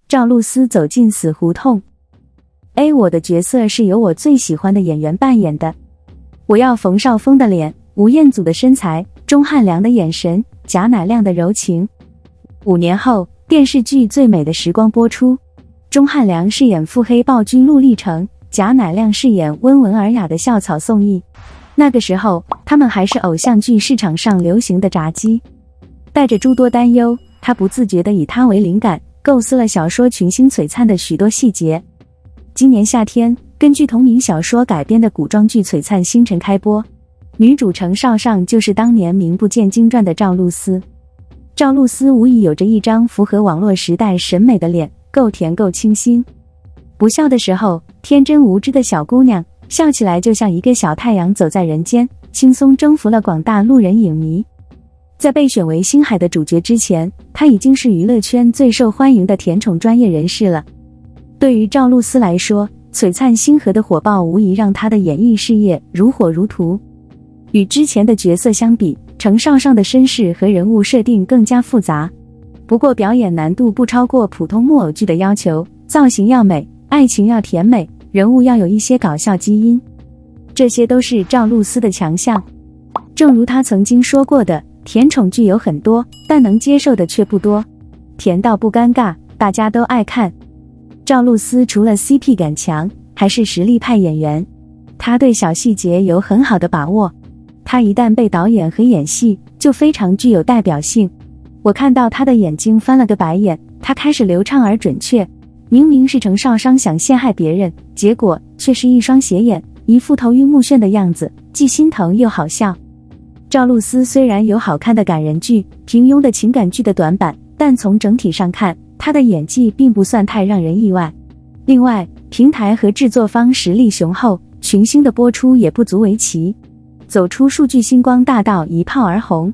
赵露思走进死胡同。我的角色是由我最喜欢的演员扮演的。我要冯绍峰的脸，吴彦祖的身材，钟汉良的眼神，贾乃亮的柔情。5年后，电视剧《最美的时光》播出，钟汉良饰演腹黑暴君陆励成，贾乃亮饰演温文尔雅的校草宋轶。那个时候，他们还是偶像剧市场上流行的炸鸡。带着诸多担忧，他不自觉地以他为灵感，构思了小说群星璀璨的许多细节。今年夏天，根据同名小说改编的古装剧《璀璨星辰》开播，女主程少上就是当年名不见经传的赵露思。赵露思无疑有着一张符合网络时代审美的脸，够甜够清新。不笑的时候，天真无知的小姑娘，笑起来就像一个小太阳走在人间，轻松征服了广大路人影迷。在被选为星海的主角之前，她已经是娱乐圈最受欢迎的甜宠专业人士了。对于赵露思来说，璀璨星河的火爆无疑让她的演艺事业如火如荼。与之前的角色相比，程少上的身世和人物设定更加复杂，不过表演难度不超过普通木偶剧的要求，造型要美，爱情要甜美，人物要有一些搞笑基因，这些都是赵露思的强项。正如她曾经说过的，甜宠剧有很多，但能接受的却不多，甜到不尴尬，大家都爱看。赵露思除了 CP 感强，还是实力派演员，她对小细节有很好的把握，她一旦被导演和演戏，就非常具有代表性。我看到她的眼睛翻了个白眼，她开始流畅而准确，明明是程少商想陷害别人，结果却是一双斜眼，一副头晕目眩的样子，既心疼又好笑。赵露思虽然有好看的感人剧、平庸的情感剧的短板，但从整体上看，她的演技并不算太让人意外。另外，平台和制作方实力雄厚，群星的播出也不足为奇，走出数据星光大道一炮而红，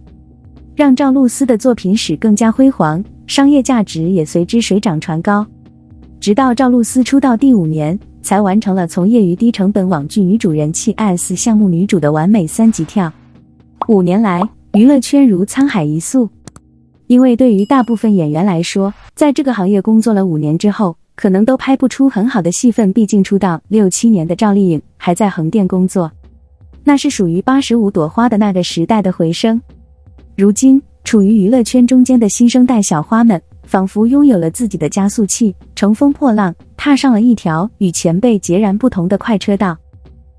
让赵露思的作品史更加辉煌，商业价值也随之水涨船高。直到赵露思出道第5年，才完成了从业余低成本网剧女主人气 S 项目女主的完美3级跳。5年来，娱乐圈如沧海一粟。因为对于大部分演员来说，在这个行业工作了5年之后，可能都拍不出很好的戏份，毕竟出道6、7年的赵丽颖还在横店工作，那是属于85朵花的那个时代的回声。如今，处于娱乐圈中间的新生代小花们，仿佛拥有了自己的加速器，乘风破浪，踏上了一条与前辈截然不同的快车道。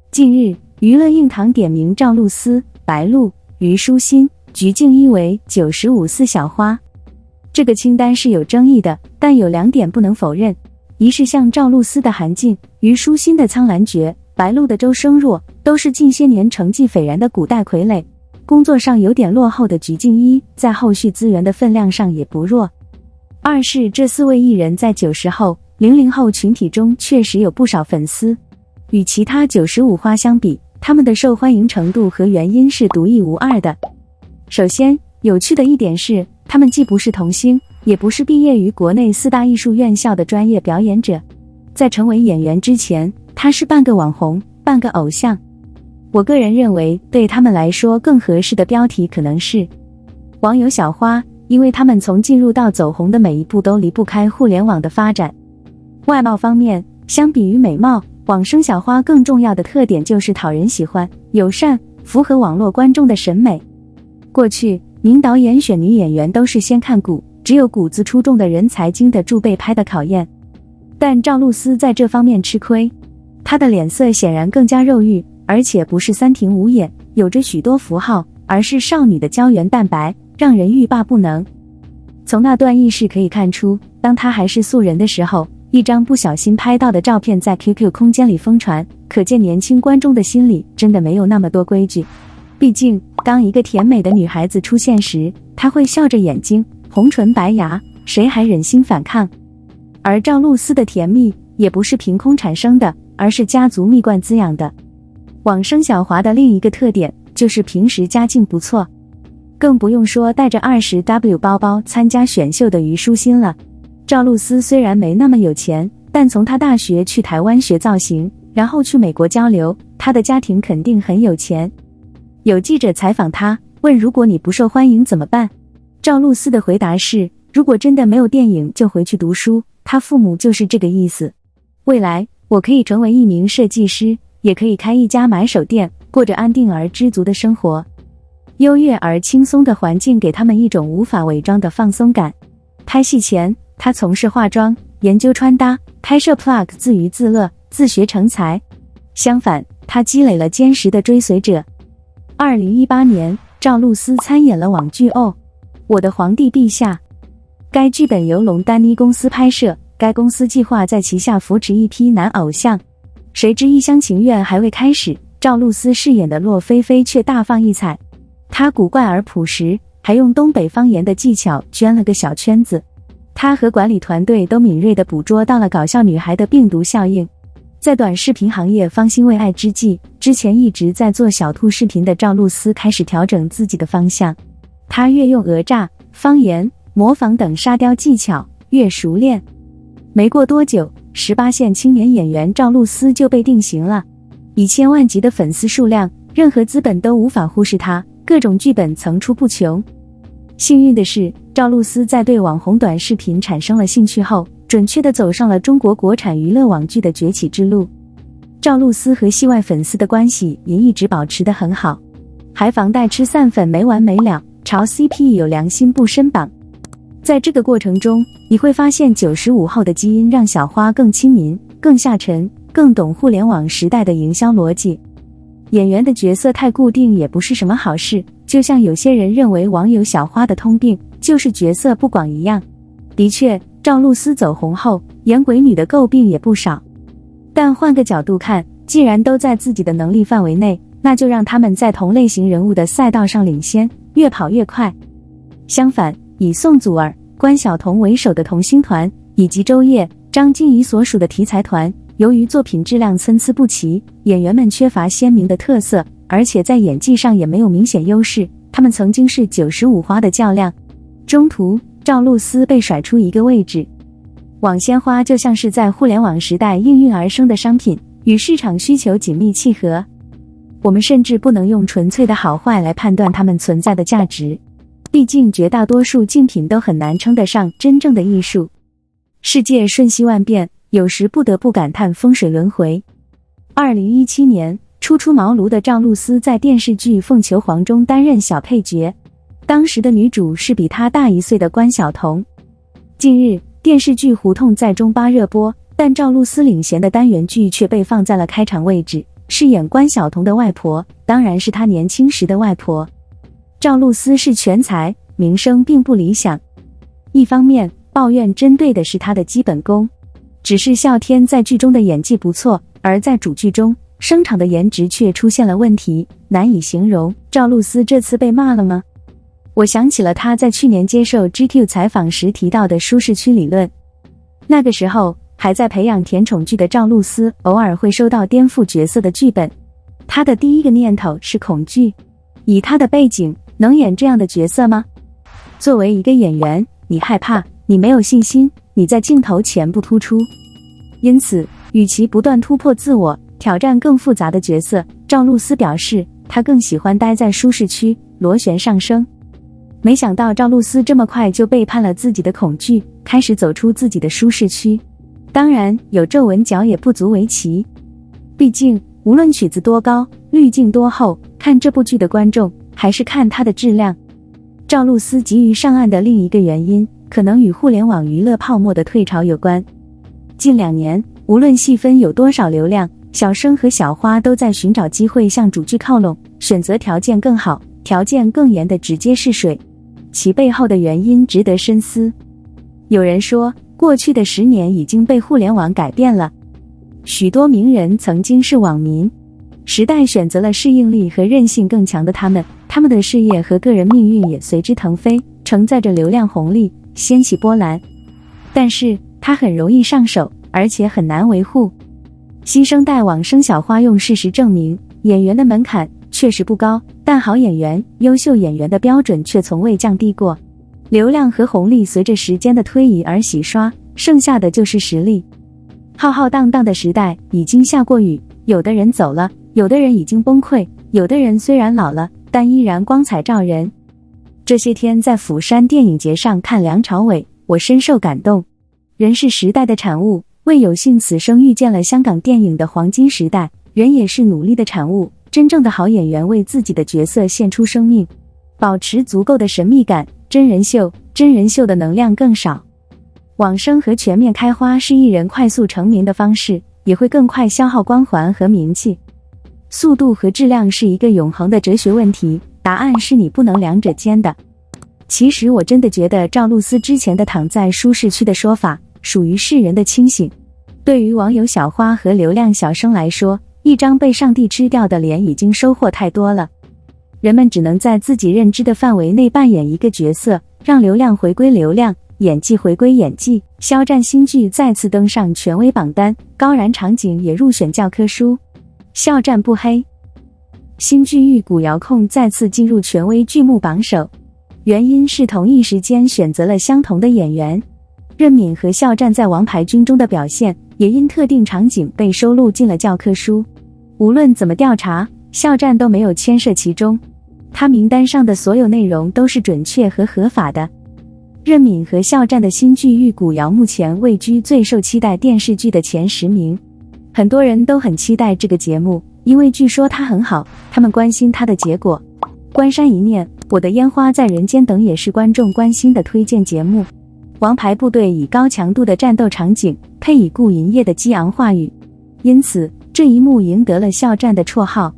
近日，娱乐硬糖点名赵露思、白鹿、虞书欣、鞠婧祎为95四小花。这个清单是有争议的，但有2点不能否认，一是像赵露思的韩烬、虞书欣的苍兰诀、白鹿的周声若，都是近些年成绩斐然的古代傀儡，工作上有点落后的鞠婧祎，在后续资源的分量上也不弱。二是这4位艺人在90后、00后群体中确实有不少粉丝，与其他95花相比，他们的受欢迎程度和原因是独一无二的。首先，有趣的一点是，他们既不是童星，也不是毕业于国内4大艺术院校的专业表演者，在成为演员之前，他是半个网红，半个偶像。我个人认为，对他们来说更合适的标题可能是网友小花，因为他们从进入到走红的每一步都离不开互联网的发展。外貌方面，相比于美貌，网生小花更重要的特点就是讨人喜欢、友善，符合网络观众的审美。过去，名导演选女演员都是先看骨，只有骨子出众的人才经得住被拍的考验。但赵露思在这方面吃亏，她的脸色显然更加肉欲，而且不是3庭5眼，有着许多符号，而是少女的胶原蛋白，让人欲罢不能。从那段轶事可以看出，当她还是素人的时候，一张不小心拍到的照片在 QQ 空间里疯传，可见年轻观众的心里真的没有那么多规矩。毕竟，当一个甜美的女孩子出现时，她会笑着眼睛，红唇白牙，谁还忍心反抗？而赵露思的甜蜜也不是凭空产生的，而是家族蜜罐滋养的。网生小华的另一个特点就是平时家境不错，更不用说带着20W 包包参加选秀的虞书欣了。赵露思虽然没那么有钱，但从她大学去台湾学造型，然后去美国交流，她的家庭肯定很有钱。有记者采访她，问如果你不受欢迎怎么办？赵露思的回答是，如果真的没有电影就回去读书，他父母就是这个意思。未来我可以成为一名设计师，也可以开一家买手店，过着安定而知足的生活。优越而轻松的环境给他们一种无法伪装的放松感。拍戏前，他从事化妆、研究穿搭；拍摄 Plug 自娱自乐，自学成才。相反，他积累了坚实的追随者。2018年，赵露思参演了网剧《哦，我的皇帝陛下》。该剧本由龙丹妮公司拍摄，该公司计划在旗下扶持一批男偶像。谁知一厢情愿还未开始，赵露思饰演的洛菲菲却大放异彩。她古怪而朴实，还用东北方言的技巧圈了个小圈子。她和管理团队都敏锐地捕捉到了搞笑女孩的病毒效应。在短视频行业方兴未艾之际，之前一直在做小兔视频的赵露思开始调整自己的方向。她越用讹诈、方言、模仿等沙雕技巧，越熟练。没过多久，18线青年演员赵露思就被定型了。以千万级的粉丝数量，任何资本都无法忽视她，各种剧本层出不穷。幸运的是，赵露思在对网红短视频产生了兴趣后，准确地走上了中国国产娱乐网剧的崛起之路。赵露思和戏外粉丝的关系也一直保持得很好，还房贷吃散粉没完没了，朝 CP 有良心不伸绑。在这个过程中，你会发现95后的基因让小花更亲民、更下沉、更懂互联网时代的营销逻辑。演员的角色太固定也不是什么好事，就像有些人认为网友小花的通病就是角色不广一样。的确，赵露思走红后，演鬼女的诟病也不少。但换个角度看，既然都在自己的能力范围内，那就让他们在同类型人物的赛道上领先，越跑越快。相反，以宋祖儿、关晓彤为首的童星团，以及周烨、张婧仪所属的题材团，由于作品质量参差不齐，演员们缺乏鲜明的特色，而且在演技上也没有明显优势，他们曾经是95花的较量。中途，赵露思被甩出一个位置。网鲜花就像是在互联网时代应运而生的商品，与市场需求紧密契合。我们甚至不能用纯粹的好坏来判断它们存在的价值，毕竟绝大多数竞品都很难称得上真正的艺术。世界瞬息万变，有时不得不感叹风水轮回。2017年，初出茅庐的赵露思在电视剧《凤求凰》中担任小配角，当时的女主是比她大1岁的关晓彤。近日，电视剧《胡同》在中巴热播，但赵露思领衔的单元剧却被放在了开场位置，饰演关晓彤的外婆，当然是她年轻时的外婆。赵露思是全才，名声并不理想。一方面，抱怨针对的是她的基本功，只是笑天在剧中的演技不错，而在主剧中，声场的颜值却出现了问题，难以形容。赵露思这次被骂了吗？我想起了她在去年接受 GQ 采访时提到的舒适区理论。那个时候，还在培养甜宠剧的赵露思，偶尔会收到颠覆角色的剧本，她的第一个念头是恐惧。以她的背景，能演这样的角色吗？作为一个演员，你害怕，你没有信心，你在镜头前不突出。因此，与其不断突破自我，挑战更复杂的角色，赵露思表示，她更喜欢待在舒适区，螺旋上升。没想到赵露思这么快就背叛了自己的恐惧，开始走出自己的舒适区。当然，有皱纹脚也不足为奇。毕竟，无论曲子多高，滤镜多厚，看这部剧的观众还是看它的质量。赵露思急于上岸的另一个原因，可能与互联网娱乐泡沫的退潮有关。近2年，无论细分有多少流量，小生和小花都在寻找机会向主剧靠拢，选择条件更好、条件更严的直接试水。其背后的原因值得深思。有人说，过去的10年已经被互联网改变了。许多名人曾经是网民，时代选择了适应力和韧性更强的他们，他们的事业和个人命运也随之腾飞，承载着流量红利，掀起波澜。但是，它很容易上手，而且很难维护。新生代网生小花用事实证明，演员的门槛确实不高，但好演员、优秀演员的标准却从未降低过。流量和红利随着时间的推移而洗刷，剩下的就是实力。浩浩荡荡的时代已经下过雨，有的人走了，有的人已经崩溃，有的人虽然老了，但依然光彩照人。这些天在釜山电影节上看梁朝伟，我深受感动。人是时代的产物，魏有幸此生遇见了香港电影的黄金时代，人也是努力的产物，真正的好演员为自己的角色献出生命，保持足够的神秘感。真人秀的能量更少。网生和全面开花是艺人快速成名的方式，也会更快消耗光环和名气。速度和质量是一个永恒的哲学问题，答案是你不能两者兼的。其实我真的觉得赵露思之前的躺在舒适区的说法属于世人的清醒。对于网友小花和流量小生来说，一张被上帝吃掉的脸已经收获太多了。人们只能在自己认知的范围内扮演一个角色，让流量回归流量，演技回归演技。肖战新剧再次登上权威榜单，高燃场景也入选教科书。肖战不黑，新剧《玉骨遥控》再次进入权威剧目榜首，原因是同一时间选择了相同的演员。任敏和肖战在《王牌军》中的表现，也因特定场景被收录进了教科书。无论怎么调查，肖战都没有牵涉其中，他名单上的所有内容都是准确和合法的。任敏和肖战的新剧《玉骨遥》目前位居最受期待电视剧的前10名，很多人都很期待这个节目，因为据说它很好，他们关心它的结果。关山一念、我的烟花在人间等也是观众关心的推荐节目。王牌部队以高强度的战斗场景，配以顾银叶的激昂话语，因此这一幕赢得了肖战的绰号。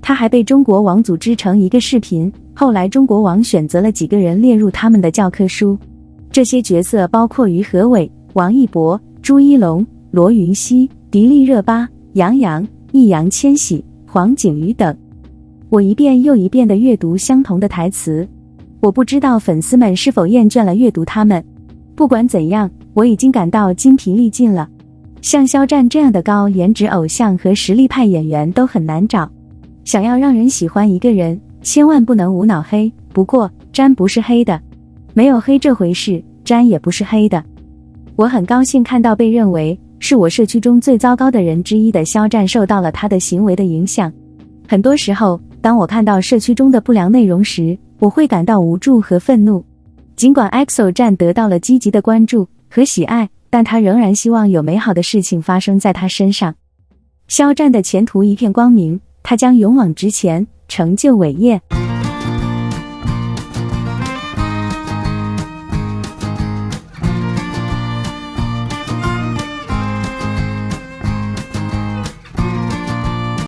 他还被中国网组织成一个视频，后来中国网选择了几个人列入他们的教科书。这些角色包括于和伟、王一博、朱一龙、罗云熙、迪丽热巴、杨洋、易烊千玺、黄景瑜等。我一遍又一遍地阅读相同的台词，我不知道粉丝们是否厌倦了阅读他们。不管怎样，我已经感到精疲力尽了。像肖战这样的高颜值偶像和实力派演员都很难找。想要让人喜欢一个人，千万不能无脑黑。不过詹不是黑的，没有黑这回事，詹也不是黑的。我很高兴看到被认为是我社区中最糟糕的人之一的肖战受到了他的行为的影响。很多时候，当我看到社区中的不良内容时，我会感到无助和愤怒。尽管 EXO 战得到了积极的关注和喜爱，但他仍然希望有美好的事情发生在他身上。肖战的前途一片光明，他将勇往直前，成就伟业。